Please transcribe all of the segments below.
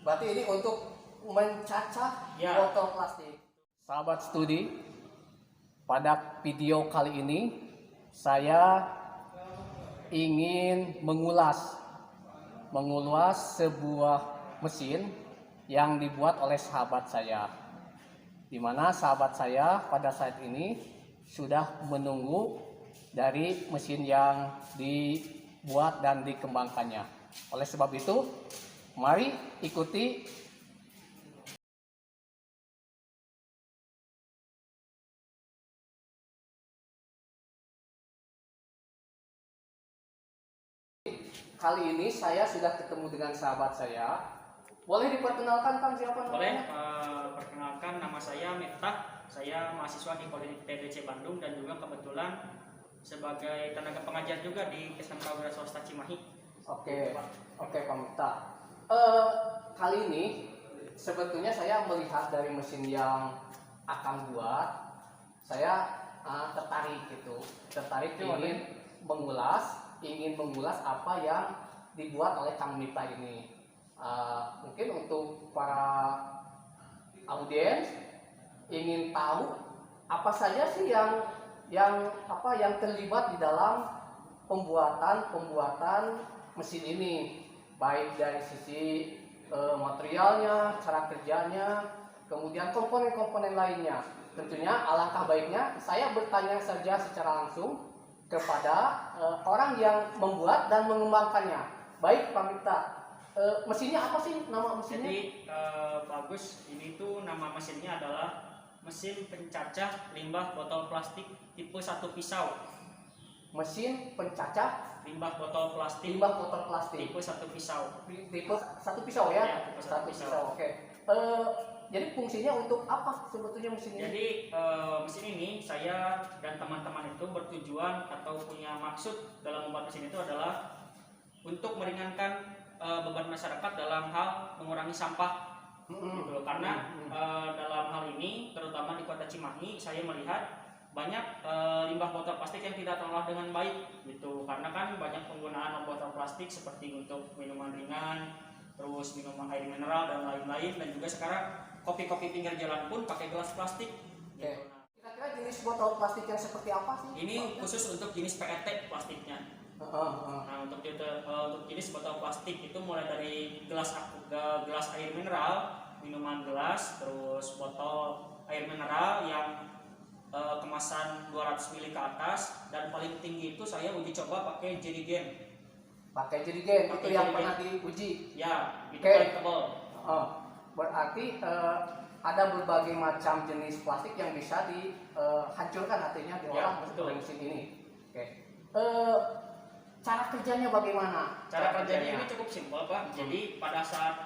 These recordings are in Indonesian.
Berarti ini untuk mencacah botol plastik. Sahabat studi, pada video kali ini saya ingin mengulas sebuah mesin yang dibuat oleh sahabat saya, di mana sahabat saya pada saat ini sudah menunggu dari mesin yang dibuat dan dikembangkannya. Oleh sebab itu, mari ikuti kali ini. Saya sudah ketemu dengan sahabat saya. Boleh diperkenalkan Kang, siapa namanya? Boleh, perkenalkan, nama saya Miftah. Saya mahasiswa di Politeknik TBC Bandung dan juga kebetulan sebagai tenaga pengajar juga di SMK Wira Swasta Cimahi. Oke Pak Miftah. Kali ini sebetulnya saya melihat dari mesin yang akan buat, saya tertarik ingin mengulas apa yang dibuat oleh Kang Miftah ini. Mungkin untuk para audiens ingin tahu apa saja sih yang terlibat di dalam pembuatan mesin ini, baik dari sisi materialnya, cara kerjanya, kemudian komponen-komponen lainnya. Tentunya alangkah baiknya saya bertanya saja secara langsung kepada orang yang membuat dan mengembangkannya. Baik Pak Miftah, mesinnya apa sih nama mesinnya? Jadi bagus, ini tuh nama mesinnya adalah mesin pencacah limbah botol plastik tipe 1 pisau. Mesin pencacah limbah botol plastik tipe 1 pisau. Tipe 1 pisau ya? Ya, tipe 1 pisau. Oke. Jadi fungsinya untuk apa sebetulnya mesin ini? Jadi mesin ini saya dan teman-teman itu bertujuan atau punya maksud dalam membuat mesin itu adalah untuk meringankan beban masyarakat dalam hal mengurangi sampah. Gitu. Karena dalam hal ini terutama di Kota Cimahi saya melihat banyak limbah botol plastik yang tidak terolah dengan baik gitu. Karena kan banyak penggunaan botol plastik seperti untuk minuman ringan, terus minuman air mineral dan lain-lain, dan juga sekarang kopi-kopi pinggir jalan pun pakai gelas plastik. Gitu. Kira-kira jenis botol plastik yang seperti apa sih? Ini khusus untuk jenis PET plastiknya. Nah, untuk jenis botol plastik itu mulai dari gelas air mineral, minuman gelas, terus botol air mineral yang kemasan 200 ml ke atas, dan paling tinggi itu saya uji coba pakai jerigen. Itu yang pernah diuji. Ya, itu paling tebal. Berarti ada berbagai macam jenis plastik yang bisa dihancurkan, artinya diolah oleh mesin ini. Cara kerjanya bagaimana? Cara kerjanya ini cukup simpel Pak. Jadi pada saat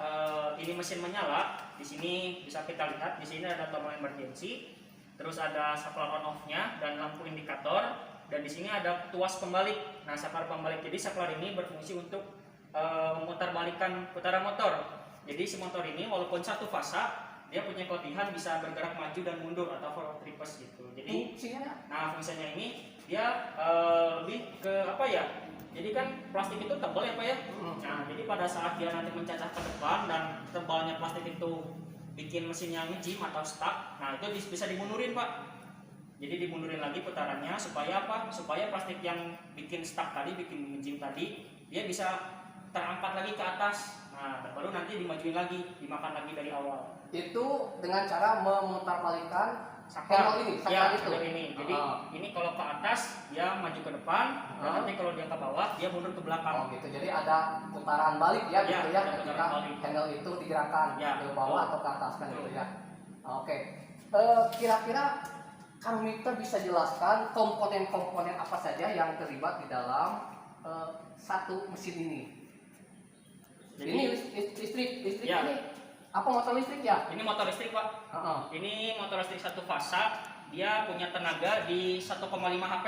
ini mesin menyala, di sini bisa kita lihat di sini ada tombol emergency, terus ada saklar on off-nya dan lampu indikator, dan di sini ada tuas pembalik. Nah, saklar pembalik, jadi saklar ini berfungsi untuk memutarbalikkan putaran motor. Jadi si motor ini walaupun satu fasa, dia punya kelebihan bisa bergerak maju dan mundur atau forward reverse gitu. Jadi fungsinya ini dia lebih ke apa ya? Jadi kan plastik itu tebal ya Pak ya. Nah, jadi pada saat dia nanti mencacah ke depan dan tebalnya plastik itu bikin mesinnya ngejim atau stuck, nah itu bisa dimundurin Pak. Jadi dimundurin lagi putarannya supaya apa? Supaya plastik yang bikin stuck tadi, bikin ngejim tadi, dia bisa terangkat lagi ke atas. Nah, baru nanti dimajuin lagi, dimakan lagi dari awal. Itu dengan cara memutarbalikkan saklar ini. Jadi ini kalau ke atas dia maju ke depan, dan nanti kalau dia ke bawah dia mundur ke belakang. Gitu. Jadi ada putaran balik ya, gitu ya, ketika handle itu digerakkan ke bawah atau ke atas kan gitu ya. Kira-kira Kang Miftah bisa jelaskan komponen-komponen apa saja yang terlibat di dalam satu mesin ini? Jadi, ini listrik ya. Ini apa, motor listrik ya? Ini motor listrik Pak. Ini motor listrik satu fasa, dia punya tenaga di 1,5 HP.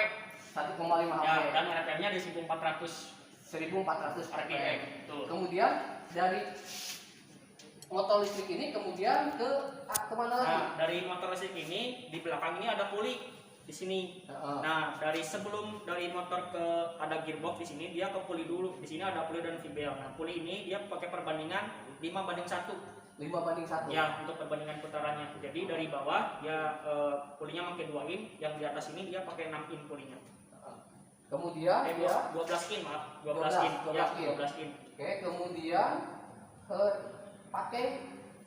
1,5 HP. Ya, dan RPM-nya di 1400 RPM. Kemudian dari motor listrik ini kemudian ke mana lagi? Nah, dari motor listrik ini di belakang ini ada puli. di sini. Heeh. Nah, dari motor ke ada gearbox di sini dia ke puli dulu. Di sini ada puli dan V-bel. Nah, puli ini dia pakai perbandingan 5:1. 5:1. Ya, untuk perbandingan putarannya. Jadi dari bawah dia pulinya pakai 2 in, yang di atas ini dia pakai 6 in pulinya. Kemudian ya 12 in, maaf. 12 in. 12 Ya, in. 12 in. Oke, kemudian pakai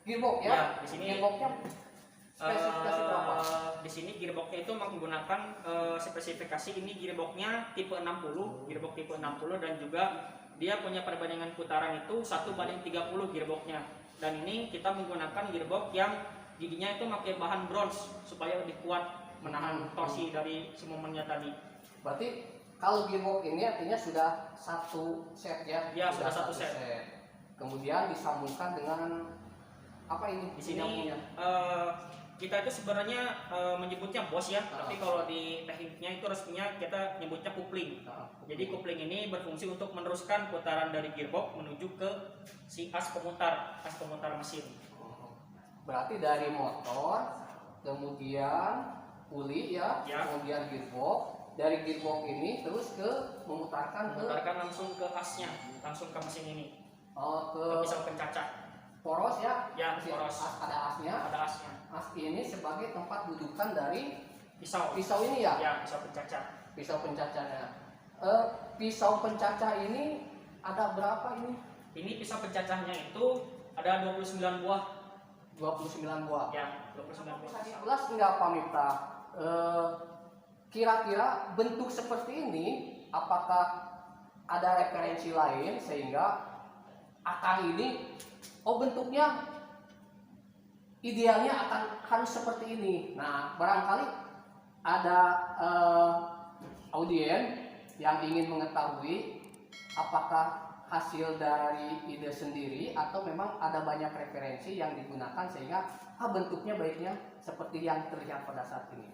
gearbox ya. Ya, di sini Gearboxnya spesifikasi berapa? Di sini gearboxnya itu menggunakan spesifikasi ini gearboxnya tipe 60, gearbox tipe 60 dan juga dia punya perbandingan putaran itu 1:30 gearboxnya. Dan ini kita menggunakan gearbox yang giginya itu pakai bahan bronze supaya lebih kuat menahan torsi dari si momennya tadi. Berarti kalau gearbox ini artinya sudah satu set ya? Ya, sudah satu set. Kemudian disambungkan dengan apa ini? Di sini kita itu sebenarnya menyebutnya bos ya, tapi kalau di tekniknya itu resminya kita nyebutnya coupling. Jadi coupling ini berfungsi untuk meneruskan putaran dari gearbox menuju ke si as pemutar mesin. Berarti dari motor, kemudian puli ya, kemudian gearbox. Dari gearbox ini terus ke memutarkan langsung ke asnya, langsung ke mesin ini. Ke pisau pencacah. Poros ya? Ya, poros. Ada asnya. Ada asnya. As ini sebagai tempat dudukan dari pisau ini ya? Ya, pisau pencacah. Pisau pencacahnya. Pisau pencacah ini ada berapa ini? Ini pisau pencacahnya itu ada 29 buah. 29 buah. Ya, 29 buah. Bisa jelas enggak Pak Miftah? Kira-kira bentuk seperti ini apakah ada referensi lain sehingga akang ini bentuknya idealnya harus seperti ini. Nah, barangkali ada audien yang ingin mengetahui apakah hasil dari ide sendiri atau memang ada banyak referensi yang digunakan sehingga bentuknya baiknya seperti yang terlihat pada saat ini.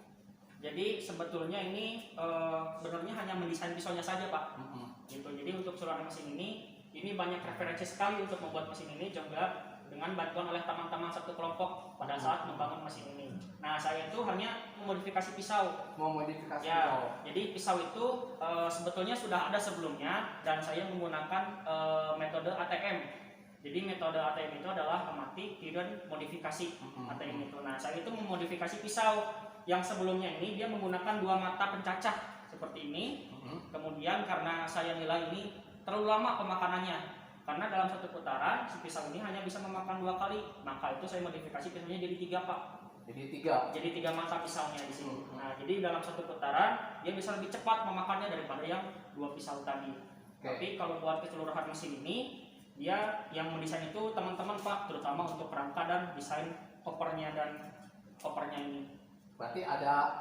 Jadi sebetulnya ini sebenarnya hanya mendesain pisaunya saja Pak. Gitu. Jadi untuk seluruh mesin ini banyak referensi sekali untuk membuat mesin ini juga dengan bantuan oleh teman-teman satu kelompok pada saat membangun mesin ini. Nah, saya itu hanya memodifikasi pisau. Pisau. Jadi pisau itu sebetulnya sudah ada sebelumnya dan saya menggunakan metode ATM. Jadi metode ATM itu adalah amati, kemudian modifikasi ATM itu. Nah, saya itu memodifikasi pisau yang sebelumnya ini dia menggunakan 2 mata pencacah seperti ini. Kemudian karena saya nilai ini terlalu lama pemakanannya, karena dalam satu putaran si pisau ini hanya bisa memakan 2 kali, maka itu saya modifikasi pisaunya jadi 3 Pak. Jadi 3 mata pisaunya di sini. Nah, jadi dalam satu putaran dia bisa lebih cepat memakannya daripada yang 2 pisau tadi. Tapi kalau buat keseluruhan mesin ini dia yang mendesain itu teman-teman Pak, terutama untuk kerangka dan desain kopernya ini. Berarti ada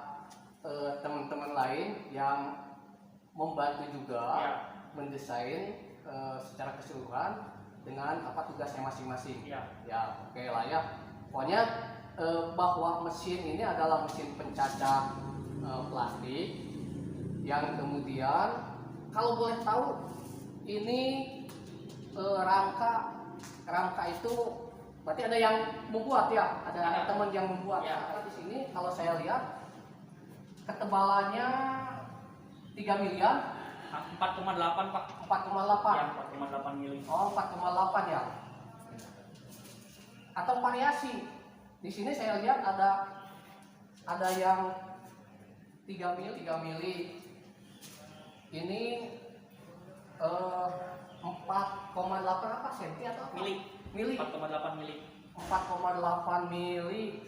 teman-teman lain yang membantu juga mendesain secara keseluruhan dengan tugasnya masing-masing. Ya, oke lah ya. Pokoknya bahwa mesin ini adalah mesin pencacah plastik yang kemudian kalau boleh tahu ini rangka itu berarti ada yang membuat ya, ada teman yang membuat. Karena di sini kalau saya lihat ketebalannya 3 miliar. 4,8 Pak. 4,8. Ya, 4,8 mili. 4,8 ya. Atau variasi. Di sini saya lihat ada yang 3 mili. Ini 4,8 apa senti atau apa? Mili. 4,8 mili. 4,8 mili.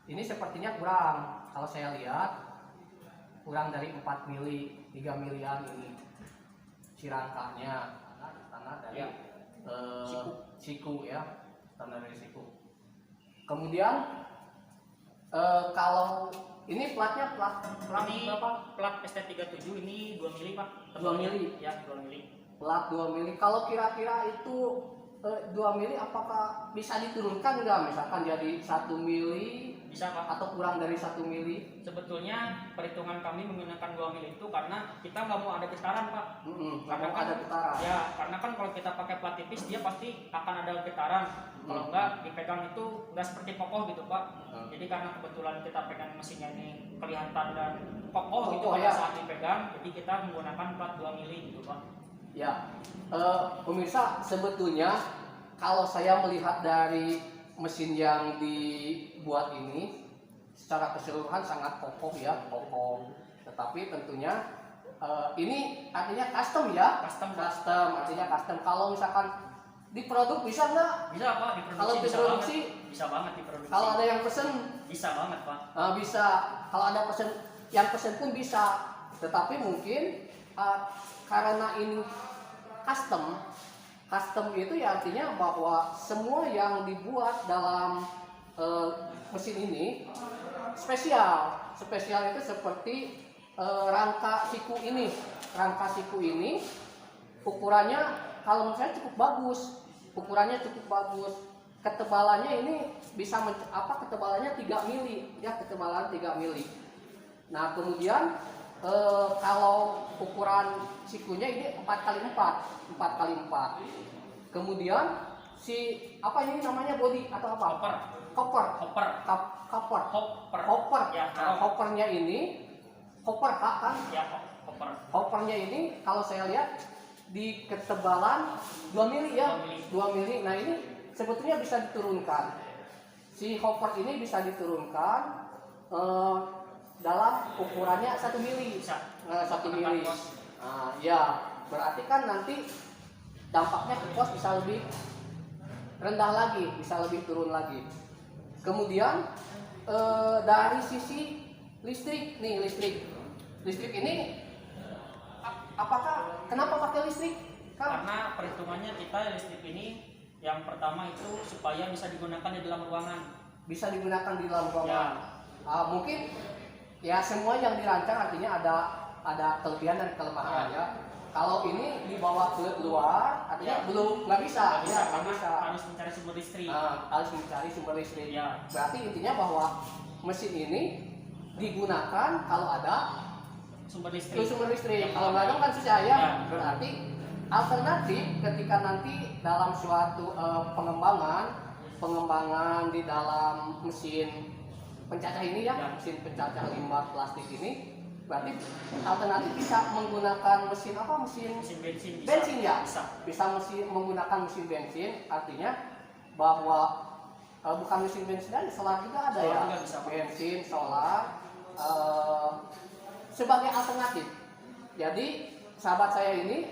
Ini sepertinya kurang. Kalau saya lihat kurang dari 4 mili, 3 milian ini si rangkanya tanah dari siku ya, tanah dari siku. Kemudian kalau ini platnya plat ini berapa? Plat ST37 ini 2 mili Pak. 2 mili. Ya, 2 mili. Plat 2 mili. Kalau kira-kira itu 2 mili apakah bisa diturunkan nggak, misalkan jadi 1 mili Bisa Pak. atau kurang dari 1 mili? Sebetulnya perhitungan kami menggunakan 2 mili itu karena kita nggak mau ada getaran Pak. Karena ada getaran. Ya, karena kan kalau kita pakai plat tipis dia pasti akan ada getaran. Kalau nggak dipegang itu nggak seperti kokoh gitu Pak. Jadi karena kebetulan kita pegang mesinnya ini kelihatan dan kokoh gitu pada ya. saat dipegang, jadi kita menggunakan plat 2 mili gitu Pak. Ya, pemirsa, sebetulnya kalau saya melihat dari mesin yang dibuat ini secara keseluruhan sangat kokoh ya, kokoh. Tetapi tentunya ini artinya custom ya, Custom. artinya custom. Kalau misalkan diproduk bisa nggak? Bisa Pak, diproduksi. Kalau diproduksi, bisa banget diproduksi. kalau ada yang pesen Bisa banget Pak. bisa. Kalau ada yang pesen pun bisa. Tetapi mungkin karena ini custom itu ya artinya bahwa semua yang dibuat dalam mesin ini spesial itu seperti rangka siku ini ukurannya kalau menurut saya cukup bagus, ketebalannya ini bisa ketebalannya 3 mili ya, ketebalan 3 mili. Nah kemudian kalau ukuran sikunya ini 4x4. Kemudian si apa ini namanya body atau apa? Hopper. Ya, Hoppernya ini hopper kan? Ya, hopper. Hoppernya ini kalau saya lihat di ketebalan 2 mili ya, 2 mili. Nah ini sebetulnya bisa diturunkan. Si hopper ini bisa diturunkan dalam ukurannya 1 mili. 1 mili. Ya, berarti kan nanti dampaknya ke pos bisa lebih rendah lagi, bisa lebih turun lagi. Kemudian dari sisi listrik ini apakah kenapa pakai listrik? Karena perhitungannya kita listrik ini yang pertama itu supaya bisa digunakan di dalam ruangan. Bisa digunakan di dalam ruangan. Ya. Mungkin ya semua yang dirancang artinya ada kelebihan dan kelemahan ya. Kalau ini dibawa ke luar artinya nggak bisa. Harus mencari sumber listrik. Harus mencari sumber listrik. Ya. Berarti intinya bahwa mesin ini digunakan kalau ada sumber listrik. Kalau nggak ada kan susah ya. Ya. Berarti alternatif ketika nanti dalam suatu pengembangan di dalam mesin pencacah ini ya, mesin pencacah limbah plastik ini, berarti alternatif bisa menggunakan mesin bensin ya, bisa menggunakan mesin bensin, artinya bahwa bukan mesin bensin aja, solar juga ada ya, bensin, solar sebagai alternatif. Jadi sahabat saya ini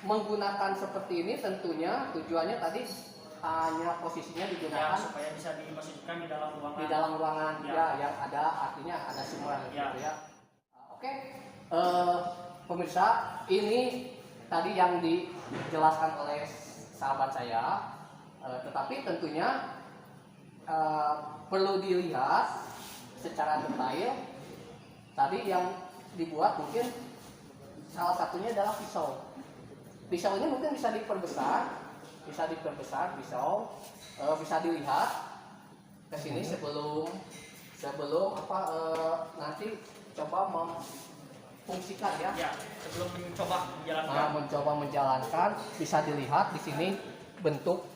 menggunakan seperti ini tentunya tujuannya tadi hanya posisinya digunakan supaya bisa diposisikan di dalam ruangan. Di dalam ruangan ya, yang ada artinya ada sumber gitu ya. Oke, pemirsa, ini tadi yang dijelaskan oleh sahabat saya, tetapi tentunya perlu dilihat secara detail. Tadi yang dibuat mungkin salah satunya adalah pisau. Pisau ini mungkin bisa diperbesar pisau, bisa dilihat ke sini sebelum nanti coba memfungsikan ya. Ya, sebelum mencoba menjalankan bisa dilihat di sini bentuk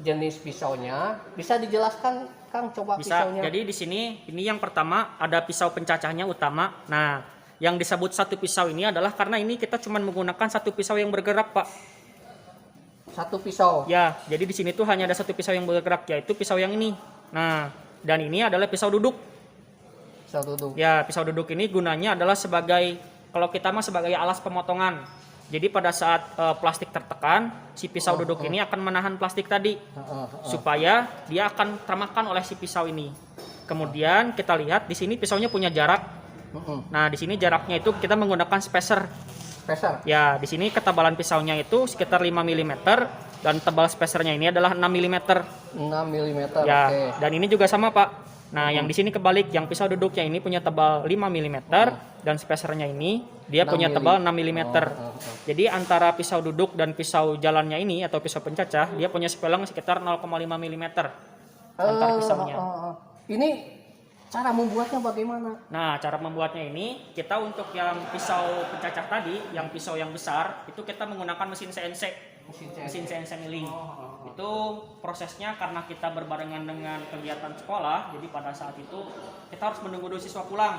jenis pisaunya. Bisa dijelaskan Kang, coba pisaunya. Jadi di sini ini yang pertama ada pisau pencacahnya utama. Nah, yang disebut satu pisau ini adalah karena ini kita cuma menggunakan satu pisau yang bergerak, Pak. Satu pisau. Ya, jadi di sini tuh hanya ada satu pisau yang bergerak, yaitu pisau yang ini. Nah, dan ini adalah pisau duduk. Pisau duduk. Ya, pisau duduk ini gunanya adalah sebagai, kalau kita mah sebagai alas pemotongan. Jadi pada saat plastik tertekan, si pisau duduk ini akan menahan plastik tadi, supaya dia akan termakan oleh si pisau ini. Kemudian kita lihat di sini pisaunya punya jarak. Nah, di sini jaraknya itu kita menggunakan spacer. Ya, di sini ketebalan pisaunya itu sekitar 5 mm dan tebal spacernya ini adalah 6 mm. 6 mm. Ya, dan ini juga sama, Pak. Nah, yang di sini kebalik, yang pisau duduknya ini punya tebal 5 mm dan spacernya ini dia 6 punya mili. tebal 6 mm. Oh. Jadi antara pisau duduk dan pisau jalannya ini atau pisau pencacah, dia punya speleng sekitar 0,5 mm antar pisaunya. Ini cara membuatnya bagaimana? Nah, cara membuatnya ini, kita untuk yang pisau pencacah tadi, yang pisau yang besar, itu kita menggunakan mesin CNC. Mesin CNC milling. Itu prosesnya karena kita berbarengan dengan kegiatan sekolah, jadi pada saat itu kita harus menunggu dulu siswa pulang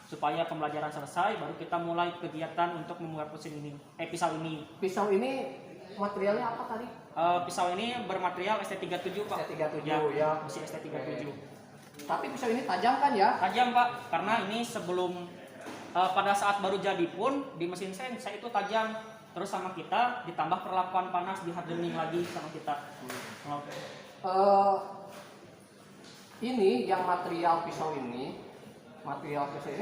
supaya pembelajaran selesai, baru kita mulai kegiatan untuk membuat mesin ini, pisau ini. Pisau ini materialnya apa tadi? Pisau ini bermaterial ST37 Pak. ST37 ya. ya. Mesin ST37. Tapi pisau ini tajam kan ya? Tajam Pak, karena ini sebelum pada saat baru jadi pun di mesin CNC itu tajam. Terus sama kita ditambah perlakuan panas di hardening lagi sama kita. Ini yang material pisau ini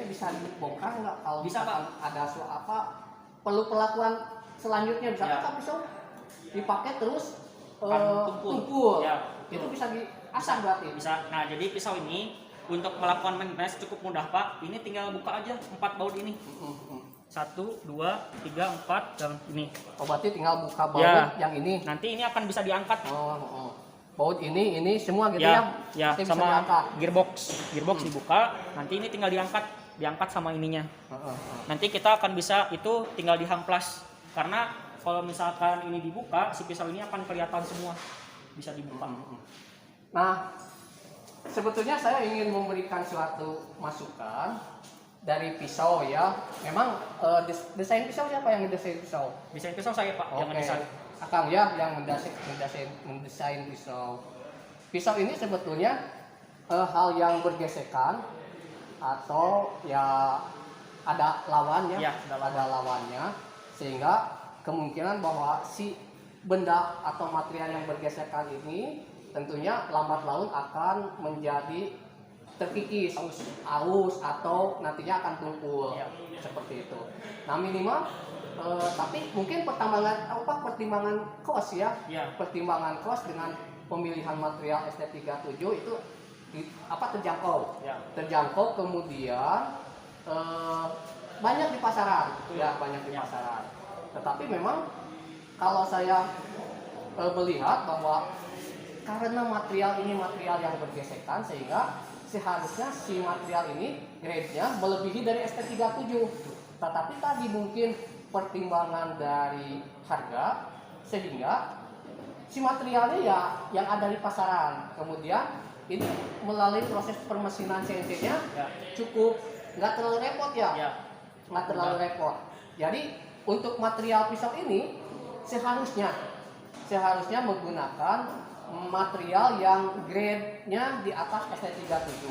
bisa dibongkar nggak kalau Bisa, Pak. ada perlu perlakuan selanjutnya, misalkan Ya. pisau dipakai terus tumpul. Ya. Itu bisa diasah berarti. Bisa. Nah, jadi pisau ini untuk melakukan maintenance cukup mudah Pak. Ini tinggal buka aja 4 baut ini. 1, 2, 3, 4 dan ini. Oh, berarti tinggal buka baut Ya. yang ini. Nanti ini akan bisa diangkat. Baut ini semua gitu Ya, ya. Bisa sama diangkat. gearbox dibuka. Nanti ini tinggal diangkat sama ininya. Nanti kita akan bisa itu tinggal dihamplas. Karena kalau misalkan ini dibuka, si pisau ini akan kelihatan semua. Bisa dibuka. Nah, sebetulnya saya ingin memberikan suatu masukan dari pisau ya. Memang desain pisau siapa yang mendesain pisau? Desain pisau saya Pak, yang desain. Akang ya yang mendesain pisau. Pisau ini sebetulnya hal yang bergesekan atau ya ada lawannya, Ya, ada lawannya, sehingga kemungkinan bahwa si benda atau material yang bergesekan ini tentunya lambat laun akan menjadi terkikis, aus atau nantinya akan tumpul, Ya. seperti itu. Nah minimal, tapi mungkin pertimbangan cost ya, Ya. pertimbangan cost dengan pemilihan material ST37 itu terjangkau, Ya. terjangkau kemudian banyak di pasaran, ya banyak di Ya. pasaran. Tetapi memang kalau saya melihat bahwa karena material ini material yang bergesekan sehingga seharusnya si material ini grade-nya melebihi dari ST37. Tetapi tadi mungkin pertimbangan dari harga sehingga si materialnya ya yang ada di pasaran. Kemudian ini melalui proses permesinan CNC-nya Ya. cukup nggak terlalu repot ya. Ya. Nggak terlalu repot. Jadi untuk material pisau ini seharusnya menggunakan material yang grade-nya di atas ST37.